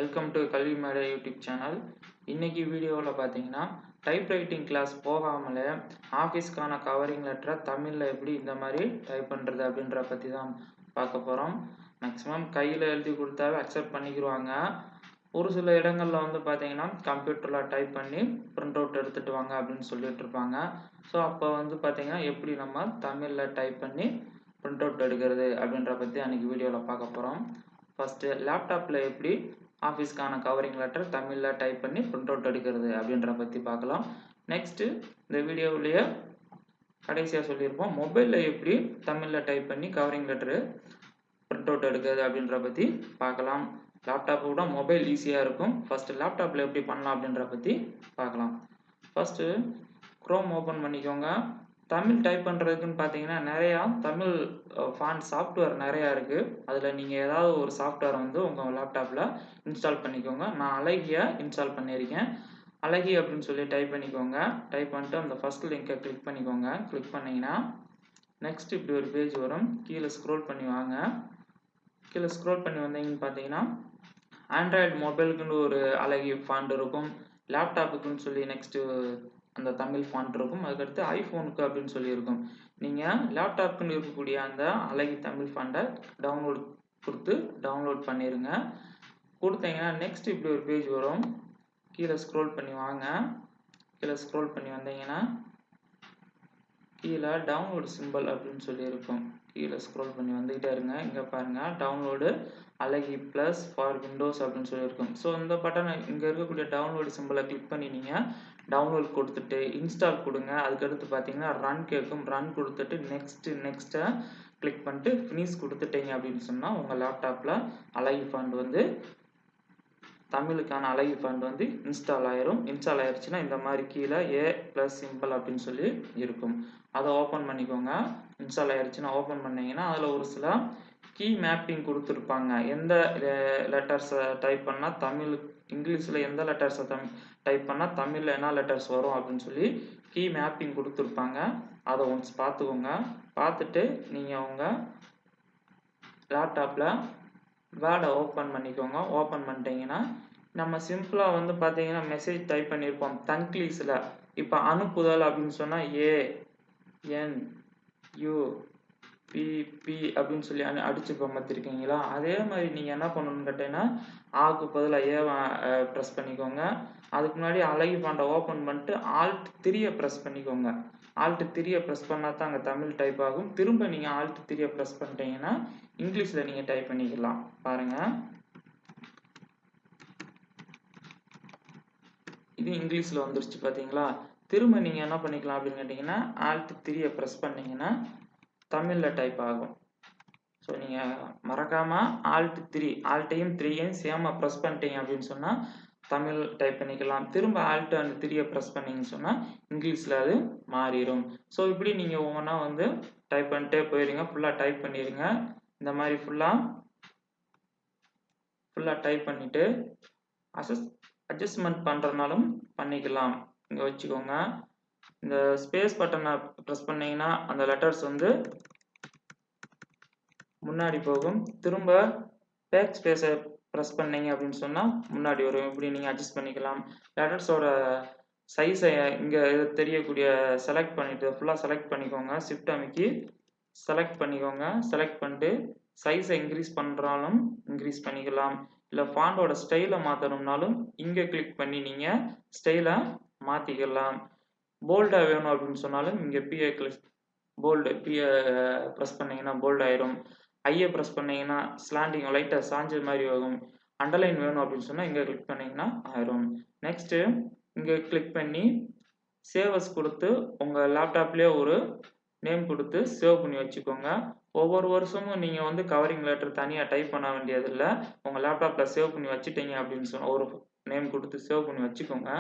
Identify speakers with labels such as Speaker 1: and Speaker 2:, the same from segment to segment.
Speaker 1: Welcome to கல்வி மேடை YouTube channel. இன்னைக்கு வீடியோவில் பார்த்தீங்கன்னா டைப்ரைட்டிங் கிளாஸ் போகாமலே ஆஃபீஸ்க்கான கவரிங் லெட்டரை தமிழில் எப்படி இந்த மாதிரி டைப் பண்ணுறது அப்படின்ற பற்றி தான் பார்க்க போகிறோம். மேக்ஸிமம் கையில் எழுதி கொடுத்தாவே அக்செப்ட் பண்ணிக்கிடுவாங்க. ஒரு சில இடங்களில் வந்து பார்த்தீங்கன்னா கம்ப்யூட்டரில் டைப் பண்ணி பிரிண்ட் அவுட் எடுத்துகிட்டு வாங்க அப்படின்னு சொல்லிட்டு இருப்பாங்க. ஸோ அப்போ வந்து பார்த்தீங்கன்னா எப்படி நம்ம தமிழில் டைப் பண்ணி பிரிண்ட் அவுட் எடுக்கிறது அப்படின்ற பற்றி அன்றைக்கி வீடியோவில் பார்க்க போகிறோம். ஃபஸ்ட்டு லேப்டாப்பில் எப்படி ஆஃபீஸ்க்கான கவரிங் லெட்டர் தமிழில் டைப் பண்ணி பிரிண்ட் அவுட் எடுக்கிறது அப்படின்ற பற்றி பார்க்கலாம். நெக்ஸ்ட்டு இந்த வீடியோவிலேயே கடைசியாக சொல்லியிருப்போம் மொபைலில் எப்படி தமிழில் டைப் பண்ணி கவரிங் லெட்டரு பிரிண்ட் அவுட் எடுக்கிறது அப்படின்ற பற்றி பார்க்கலாம். லேப்டாப்பை விட மொபைல் ஈஸியாக இருக்கும். ஃபஸ்ட்டு லேப்டாப்பில் எப்படி பண்ணலாம் அப்படின்ற பற்றி பார்க்கலாம். ஃபஸ்ட்டு க்ரோம் ஓப்பன் பண்ணிக்கோங்க. தமிழ் டைப் பண்ணுறதுக்குன்னு பார்த்தீங்கன்னா நிறையா தமிழ் ஃபாண்ட் சாஃப்ட்வேர் நிறையா இருக்குது. அதில் நீங்கள் ஏதாவது ஒரு சாஃப்ட்வேரை வந்து உங்கள் லேப்டாப்பில் இன்ஸ்டால் பண்ணிக்கோங்க. நான் அழகியை இன்ஸ்டால் பண்ணியிருக்கேன். அழகி அப்படின்னு சொல்லி டைப் பண்ணிக்கோங்க. டைப் பண்ணிட்டு அந்த ஃபஸ்ட் லிங்கை கிளிக் பண்ணிக்கோங்க. கிளிக் பண்ணிங்கன்னா நெக்ஸ்ட் இப்படி ஒரு பேஜ் வரும். கீழே ஸ்க்ரோல் பண்ணி வாங்க. கீழே ஸ்க்ரோல் பண்ணி வந்தீங்கன்னு பார்த்தீங்கன்னா ஆண்ட்ராய்டு மொபைலுக்குன்னு ஒரு அழகி ஃபாண்ட் இருக்கும். லேப்டாப்புக்குன்னு சொல்லி நெக்ஸ்ட்டு அந்த தமிழ் ஃபாண்ட் இருக்கும். அதுக்கடுத்து ஐஃபோனுக்கு அப்படின்னு சொல்லி இருக்கும். நீங்கள் லேப்டாப்புக்குன்னு இருக்கக்கூடிய அந்த அழகி தமிழ் ஃபாண்ட்டை டவுன்லோட் கொடுத்து டவுன்லோட் பண்ணிடுங்க. கொடுத்தீங்கன்னா நெக்ஸ்ட் இப்படி ஒரு பேஜ் வரும். கீழே ஸ்க்ரோல் பண்ணி வாங்க. கீழே ஸ்க்ரோல் பண்ணி வந்தீங்கன்னா கீழே டவுன்லோடு சிம்பிள் அப்படின்னு சொல்லி இருக்கும். கீழே ஸ்க்ரோல் பண்ணி வந்துக்கிட்டே இருங்க. இங்கே பாருங்கள் டவுன்லோடு அழகி ப்ளஸ் ஃபார் விண்டோஸ் அப்படின்னு சொல்லியிருக்கும். ஸோ இந்த பட்டனை இங்கே இருக்கக்கூடிய டவுன்லோடு சிம்பிளை கிளிக் பண்ணி நீங்கள் டவுன்லோட் கொடுத்துட்டு இன்ஸ்டால் கொடுங்க. அதுக்கடுத்து பார்த்தீங்கன்னா ரன் கேட்கும். ரன் கொடுத்துட்டு நெக்ஸ்ட்டை கிளிக் பண்ணிட்டு ஃபினிஷ் கொடுத்துட்டீங்க அப்படின்னு சொன்னால் உங்கள் லேப்டாப்பில் அழகி ஃபாண்ட் வந்து தமிழுக்கான அழகி ஃபாண்ட் வந்து இன்ஸ்டால் ஆயிரும். இன்ஸ்டால் ஆயிடுச்சுன்னா இந்த மாதிரி கீழே ஏ ப்ளஸ் சிம்பிள் அப்படின்னு சொல்லி இருக்கும். அதை ஓப்பன் பண்ணிக்கோங்க. இன்ஸ்டால் ஆயிடுச்சுன்னா ஓப்பன் பண்ணிங்கன்னா அதில் ஒரு சில கீ மேப்பிங் கொடுத்துருப்பாங்க. எந்த லெட்டர்ஸை டைப் பண்ணால் தமிழ் இங்கிலீஷில் எந்த லெட்டர்ஸை டைப் பண்ணால் தமிழில் என்ன லெட்டர்ஸ் வரும் அப்படின்னு சொல்லி கீ மேப்பிங் கொடுத்துருப்பாங்க. அதை ஒன்ஸ் பார்த்துக்கோங்க. பார்த்துட்டு நீங்கள் உங்கள் லேப்டாப்பில் வேர்டை ஓப்பன் பண்ணிக்கோங்க. ஓப்பன் பண்ணிட்டீங்கன்னா நம்ம சிம்பிளாக வந்து பார்த்தீங்கன்னா மெசேஜ் டைப் பண்ணியிருப்போம் தன்க்லீஸில். இப்போ அனுப்புதல் அப்படின்னு சொன்னால் ANUPP அப்படின்னு சொல்லி அடிச்சுப்போம் பார்த்துருக்கீங்களா? அதே மாதிரி நீங்கள் என்ன பண்ணணும்னு கேட்டீங்கன்னா ஆக்கு பதிலாக ஏ ப்ரெஸ் பண்ணிக்கோங்க. அதுக்கு முன்னாடி அழகி ஃபாண்ட்டை ஓப்பன் பண்ணிட்டு Alt 3 ப்ரெஸ் பண்ணிக்கோங்க. Alt 3 ப்ரெஸ் பண்ணால் தான் அங்கே தமிழ் டைப் ஆகும். திரும்ப நீங்கள் Alt 3 ப்ரெஸ் பண்ணிட்டீங்கன்னா இங்கிலீஷில் நீங்கள் டைப் பண்ணிக்கலாம். பாருங்கள், இது இங்கிலீஷில் வந்துருச்சு பார்த்தீங்களா? திரும்ப நீங்கள் என்ன பண்ணிக்கலாம் அப்படின்னு கேட்டிங்கன்னா Alt 3 ப்ரெஸ் பண்ணிங்கன்னா தமிழில் டைப் ஆகும். ஸோ நீங்கள் மறக்காமல் Alt 3 ஆல்ட்டையும் 3யும் சேமாக ப்ரெஸ் பண்ணிட்டீங்க அப்படின்னு சொன்னால் தமிழ் டைப் பண்ணிக்கலாம். திரும்ப Alt and 3 ப்ரெஸ் பண்ணிங்கன்னு சொன்னால் இங்கிலீஷில் அது மாறிடும். ஸோ இப்படி நீங்கள் ஒவ்வொன்றா வந்து டைப் பண்ணிட்டே போயிடுங்க. ஃபுல்லாக டைப் பண்ணிடுங்க. இந்த மாதிரி ஃபுல்லாக டைப் பண்ணிவிட்டு அட்ஜஸ்ட்மெண்ட் பண்ணுறனாலும் பண்ணிக்கலாம். இங்கே வச்சுக்கோங்க. இந்த ஸ்பேஸ் பட்டனை ப்ரெஸ் பண்ணிங்கன்னா அந்த லெட்டர்ஸ் வந்து முன்னாடி போகும். திரும்ப பேக் ஸ்பேஸை ப்ரெஸ் பண்ணீங்க அப்படின்னு சொன்னால் முன்னாடி வரும். இப்படி நீங்கள் அட்ஜஸ்ட் பண்ணிக்கலாம். லெட்டர்ஸோட சைஸை இங்கே தெரியக்கூடிய செலக்ட் பண்ணிவிட்டு ஃபுல்லாக செலக்ட் பண்ணிக்கோங்க. ஷிஃப்ட் அமைக்கி செலக்ட் பண்ணிக்கோங்க. செலக்ட் பண்ணிட்டு சைஸை இன்க்ரீஸ் பண்ணுறாலும் இன்க்ரீஸ் பண்ணிக்கலாம். இல்லை ஃபாண்டோட ஸ்டைலை மாற்றணும்னாலும் இங்கே கிளிக் பண்ணி நீங்கள் ஸ்டைலை மாற்றிக்கலாம். போல்டாக வேணும் அப்படின்னு சொன்னாலும் இங்கே பிஏ ப்ரெஸ் பண்ணிங்கன்னா போல்ட் ஆயிரும். ஐயை ப்ரெஸ் பண்ணிங்கன்னா ஸ்லாண்டிங் லைட்டாக சாஞ்ச மாதிரி ஆகும். அண்டர்லைன் வேணும் அப்படின்னு சொன்னால் இங்கே கிளிக் பண்ணிங்கன்னா ஆயிரும். நெக்ஸ்ட்டு இங்கே கிளிக் பண்ணி சேவஸ் கொடுத்து உங்கள் லேப்டாப்லேயே ஒரு நேம் கொடுத்து சேவ் பண்ணி வச்சுக்கோங்க. ஒவ்வொரு வருஷமும் நீங்கள் வந்து கவரிங் லெட்டர் தனியாக டைப் பண்ண வேண்டியதில்லை. உங்கள் லேப்டாப்பில் சேவ் பண்ணி வச்சுட்டீங்க அப்படின்னு சொன்னால் ஒரு நேம் கொடுத்து சேவ் பண்ணி வச்சுக்கோங்க.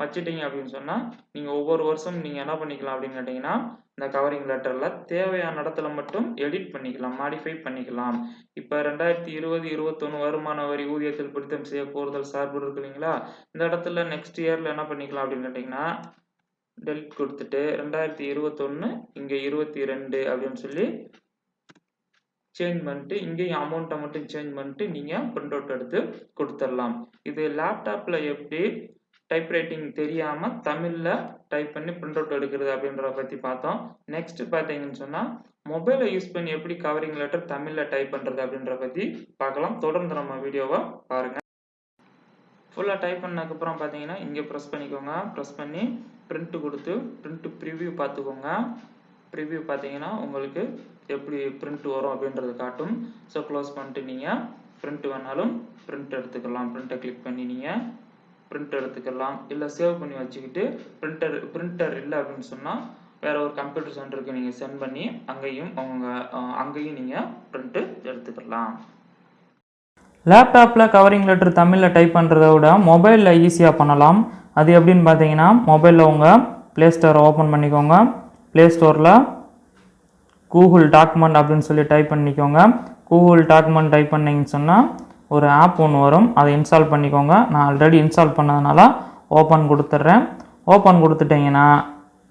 Speaker 1: வச்சுட்டீங்க அப்படின்னு சொன்னால் நீங்கள் ஒவ்வொரு வருஷமும் நீங்கள் என்ன பண்ணிக்கலாம் அப்படின்னு கேட்டிங்கன்னா இந்த கவரிங் லெட்டரில் தேவையான இடத்துல மட்டும் எடிட் பண்ணிக்கலாம், மாடிஃபை பண்ணிக்கலாம். இப்போ 2020-21 வருமான வரி ஊதியத்தில் பிடித்தம் செய்ய கோருதல் சார்பு இருக்கு இல்லைங்களா? இந்த இடத்துல நெக்ஸ்ட் இயரில் என்ன பண்ணிக்கலாம் அப்படின்னு கேட்டிங்கன்னா டெலிட் கொடுத்துட்டு 2021 இங்கே 22 அப்படின்னு சொல்லி சேஞ்ச் பண்ணிட்டு இங்கேயும் அமௌண்ட்டை மட்டும் சேஞ்ச் பண்ணிட்டு நீங்கள் பிரிண்ட் அவுட் எடுத்து கொடுத்துடலாம். இது லேப்டாப்பில் எப்படி டைப் ரைட்டிங் தெரியாமல் தமிழில் டைப் பண்ணி பிரிண்ட் அவுட் எடுக்கிறது அப்படின்றத பற்றி பார்த்தோம். நெக்ஸ்ட் பார்த்தீங்கன்னு சொன்னால் மொபைலை யூஸ் பண்ணி எப்படி கவரிங் லெட்டர் தமிழில் டைப் பண்ணுறது அப்படின்றத பற்றி பார்க்கலாம். தொடர்ந்து நம்ம வீடியோவை பாருங்கள். ஃபுல்லாக டைப் பண்ணதுக்கப்புறம் பார்த்தீங்கன்னா இங்கே ப்ரெஸ் பண்ணிக்கோங்க. ப்ரெஸ் பண்ணி பிரிண்ட் கொடுத்து பிரிண்ட் ப்ரிவ்யூ பார்த்துக்கோங்க. ப்ரிவ்யூ பார்த்தீங்கன்னா உங்களுக்கு எப்படி பிரிண்ட் வரும் அப்படின்றது காட்டும். ஸோ க்ளோஸ் பண்ணிட்டு நீங்கள் பிரிண்ட் வேணாலும் பிரிண்ட் எடுத்துக்கலாம். பிரிண்ட்டை கிளிக் பண்ணி நீங்கள் பிரிண்ட் எடுத்துக்கலாம். இல்லை சேவ் பண்ணி வச்சுக்கிட்டு பிரிண்டர் இல்லை அப்படின்னு சொன்னால் வேற ஒரு கம்ப்யூட்டர் சென்டருக்கு நீங்கள் சென்ட் பண்ணி அங்கேயும் நீங்கள் பிரிண்ட்டு எடுத்துக்கலாம். லேப்டாப்பில் கவரிங் லெட்டர் தமிழில் டைப் பண்ணுறத விட மொபைலில் ஈஸியாக பண்ணலாம். அது எப்படின்னு பார்த்தீங்கன்னா மொபைலில் உங்கள் ப்ளே ஸ்டோரை ஓப்பன் பண்ணிக்கோங்க. ப்ளே ஸ்டோரில் கூகுள் டாக்குமெண்ட் அப்படின்னு சொல்லி டைப் பண்ணிக்கோங்க. கூகுள் டாக்குமெண்ட் டைப் பண்ணிங்கன்னு சொன்னால் ஒரு ஆப் ஒன்று வரும். அதை இன்ஸ்டால் பண்ணிக்கோங்க. நான் ஆல்ரெடி இன்ஸ்டால் பண்ணதுனால ஓப்பன் கொடுத்துட்றேன். ஓப்பன் கொடுத்துட்டிங்கன்னா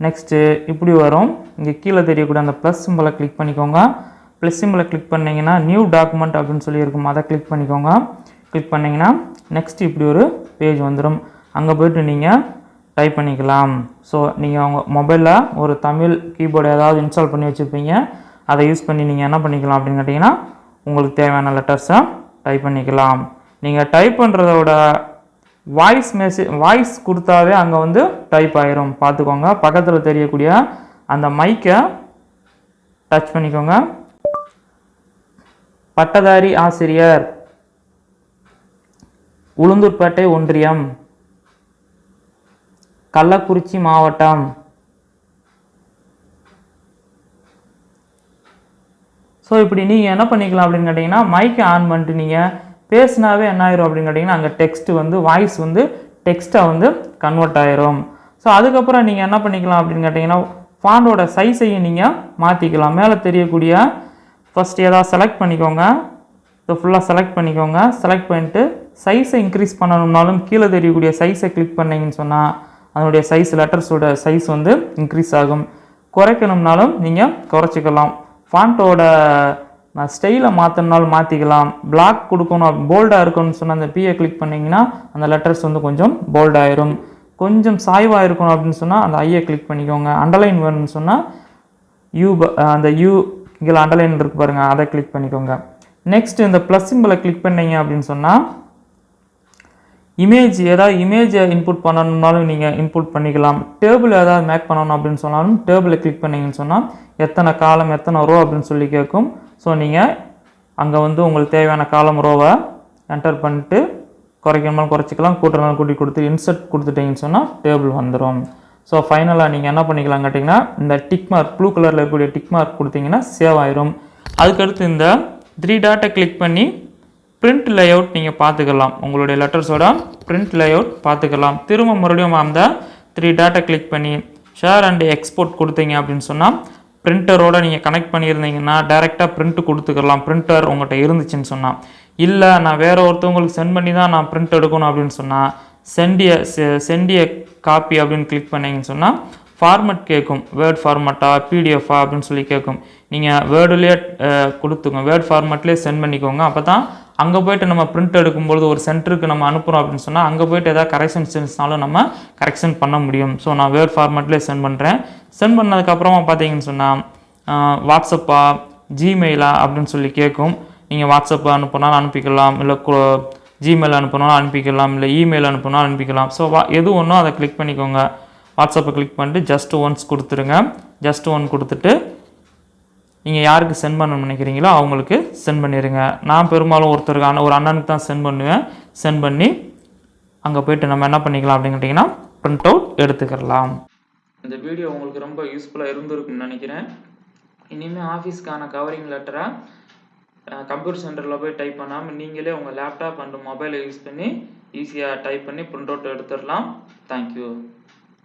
Speaker 1: நெக்ஸ்ட்டு இப்படி வரும். இங்கே கீழே தெரியக்கூடிய அந்த ப்ளஸ் சிம்பிளை கிளிக் பண்ணிக்கோங்க. ப்ளஸ் சிம்பிளை கிளிக் பண்ணிங்கன்னா நியூ டாக்குமெண்ட் அப்படின்னு சொல்லி இருக்கும். அதை கிளிக் பண்ணிக்கோங்க. கிளிக் பண்ணிங்கன்னா நெக்ஸ்ட் இப்படி ஒரு பேஜ் வந்துடும். அங்கே போய்ட்டு நீங்கள் டைப் பண்ணிக்கலாம். ஸோ நீங்கள் உங்கள் மொபைலில் ஒரு தமிழ் கீபோர்டு ஏதாவது இன்ஸ்டால் பண்ணி வச்சுருப்பீங்க. அதை யூஸ் பண்ணி நீங்கள் என்ன பண்ணிக்கலாம் அப்படின்னு கேட்டிங்கன்னா உங்களுக்கு தேவையான லெட்டர்ஸை டைப் பண்ணிக்கலாம். நீங்கள் டைப் பண்ணுறத விட வாய்ஸ் கொடுத்தாவே அங்கே வந்து டைப் ஆயிரும். பார்த்துக்கோங்க. பக்கத்தில் தெரியக்கூடிய அந்த மைக்கை டச் பண்ணிக்கோங்க. பட்டதாரி ஆசிரியர், உளுந்தூர்பேட்டை ஒன்றியம், கள்ளக்குறிச்சி மாவட்டம். ஸோ இப்படி நீங்கள் என்ன பண்ணிக்கலாம் அப்படின்னு கேட்டிங்கன்னா மைக்கை ஆன் பண்ணிட்டு நீங்கள் பேசினாவே என்ன ஆயிரும் அப்படின்னு கேட்டிங்கன்னா அங்கே டெக்ஸ்ட் வந்து வாய்ஸ் வந்து டெக்ஸ்ட்டாக வந்து கன்வெர்ட் ஆயிரும். ஸோ அதுக்கப்புறம் நீங்கள் என்ன பண்ணிக்கலாம் அப்படின்னு கேட்டிங்கன்னா ஃபாண்டோட சைஸையும் நீங்கள் மாற்றிக்கலாம். மேலே தெரியக்கூடிய ஃபஸ்ட் ஏதாவது செலக்ட் பண்ணிக்கோங்க. ஸோ ஃபுல்லாக செலக்ட் பண்ணிக்கோங்க. செலக்ட் பண்ணிட்டு சைஸை இன்க்ரீஸ் பண்ணணும்னாலும் கீழே தெரியக்கூடிய சைஸை கிளிக் பண்ணிங்கன்னு சொன்னால் அதனுடைய சைஸ் லெட்டர்ஸோட சைஸ் வந்து இன்க்ரீஸ் ஆகும். குறைக்கணும்னாலும் நீங்கள் குறைச்சிக்கலாம். ஃபாண்ட்டோட ஸ்டைலை மாற்றணுனாலும் மாற்றிக்கலாம். பிளாக் கொடுக்கணும், போல்டாக இருக்கணும்னு சொன்னால் அந்த பியை கிளிக் பண்ணிங்கன்னா அந்த லெட்டர்ஸ் வந்து கொஞ்சம் போல்டாயிரும். கொஞ்சம் சாய்வாக இருக்கணும் அப்படின்னு சொன்னால் அந்த ஐயை கிளிக் பண்ணிக்கோங்க. அண்டர்லைன் வேணும்னு சொன்னால் அந்த யூ இங்கே அண்டர்லைன் இருக்கு பாருங்கள், அதை கிளிக் பண்ணிக்கோங்க. நெக்ஸ்ட் இந்த ப்ளஸ் சிம்பிளை கிளிக் பண்ணீங்க அப்படின்னு சொன்னால் ஏதாவது இமேஜை இன்புட் பண்ணணும்னாலும் நீங்கள் இன்புட் பண்ணிக்கலாம். டேபிள் ஏதாவது மேக் பண்ணணும் அப்படின்னு சொன்னாலும் டேபிளை கிளிக் பண்ணிங்கன்னு சொன்னால் எத்தனை காலம் எத்தனை ரோ அப்படின்னு சொல்லி கேட்கும். ஸோ நீங்கள் அங்கே வந்து உங்களுக்கு தேவையான காலம் ரோவை என்டர் பண்ணிட்டு குறைக்கணும்னாலும் குறைச்சிக்கலாம், கூட்டணும் கூட்டி கொடுத்து இன்சர்ட் கொடுத்துட்டிங்கன்னு சொன்னால் டேபிள் வந்துடும். ஸோ ஃபைனலாக நீங்கள் என்ன பண்ணிக்கலாம் கேட்டிங்கன்னா இந்த டிக் மார்க் ப்ளூ கலரில் இருக்கக்கூடிய டிக் மார்க் கொடுத்தீங்கன்னா சேவ் ஆயிரும். அதுக்கடுத்து இந்த 3 டாட்டை கிளிக் பண்ணி பிரிண்ட் லேஅவுட் நீங்கள் பார்த்துக்கலாம். உங்களுடைய லெட்டர்ஸோட பிரிண்ட் லேஅவுட் பார்த்துக்கலாம். திரும்ப மறுபடியும் அந்த 3 டாட்டை கிளிக் பண்ணி ஷேர் அண்ட் எக்ஸ்போர்ட் கொடுத்தீங்க அப்படின்னு சொன்னால் பிரிண்டரோட நீங்கள் கனெக்ட் பண்ணியிருந்தீங்கன்னா டைரெக்டாக பிரிண்ட் கொடுத்துக்கலாம். பிரிண்டர் உங்கள்கிட்ட இருந்துச்சுன்னு சொன்னால். இல்லை நான் வேறு ஒருத்தவங்களுக்கு சென்ட் பண்ணி தான் நான் பிரிண்ட் எடுக்கணும் அப்படின்னு சொன்னால் சென்டிய காப்பி அப்படின்னு கிளிக் பண்ணிங்கன்னு சொன்னால் ஃபார்மட் கேட்கும். வேர்ட் ஃபார்மட்டா பிடிஎஃபா அப்படின்னு சொல்லி கேட்கும். நீங்கள் வேர்டுலேயே கொடுத்துங்க, வேர்ட் ஃபார்மட்லேயே சென்ட் பண்ணிக்கோங்க. அப்போ தான் அங்கே போய்ட்டு நம்ம பிரிண்ட் எடுக்கும்பொழுது ஒரு சென்டருக்கு நம்ம அனுப்புகிறோம் அப்படின்னு சொன்னால் அங்கே போய்ட்டு எதாவது கரெக்ஷன்ஸ் இருந்துச்சுனாலும் நம்ம கரெக்ஷன் பண்ண முடியும். ஸோ நான் வேர்ட் ஃபார்மட்லேயே சென்ட் பண்ணுறேன். சென்ட் பண்ணதுக்கப்புறமா பார்த்தீங்கன்னு சொன்னால் வாட்ஸ்அப்பா ஜிமெயிலா அப்படின்னு சொல்லி கேட்கும். நீங்கள் வாட்ஸ்அப் அனுப்பினாலும் அனுப்பிக்கலாம், இல்லை ஜிமெயில் அனுப்பினாலும் அனுப்பிக்கலாம், இல்லை இமெயில் அனுப்பினாலும் அனுப்பிக்கலாம். ஸோ எது ஒன்றோ அதை கிளிக் பண்ணிக்கோங்க. வாட்ஸ்அப்பை கிளிக் பண்ணிட்டு ஜஸ்ட் ஒன்ஸ் கொடுத்துருங்க. ஜஸ்ட் ஒன் கொடுத்துட்டு நீங்கள் யாருக்கு சென்ட் பண்ண நினைக்கிறீங்களோ அவங்களுக்கு சென்ட் பண்ணிடுங்க. நான் பெரும்பாலும் ஒருத்தருக்கு ஒரு அண்ணனுக்கு தான் சென்ட் பண்ணுவேன். சென்ட் பண்ணி அங்கே போய்ட்டு நம்ம என்ன பண்ணிக்கலாம் அப்படின்னு கேட்டிங்கன்னா பிரிண்ட் அவுட் எடுத்துக்கலாம். இந்த வீடியோ உங்களுக்கு ரொம்ப யூஸ்ஃபுல்லாக இருந்திருக்குன்னு நினைக்கிறேன். இனிமேல் ஆஃபீஸ்க்கான கவரிங் லெட்டரை கம்ப்யூட்டர் சென்டரில் போய் டைப் பண்ணாமல் நீங்களே உங்கள் லேப்டாப் அண்ட் மொபைலை யூஸ் பண்ணி ஈஸியாக டைப் பண்ணி பிரிண்ட் அவுட் எடுத்துடலாம். தேங்க்யூ.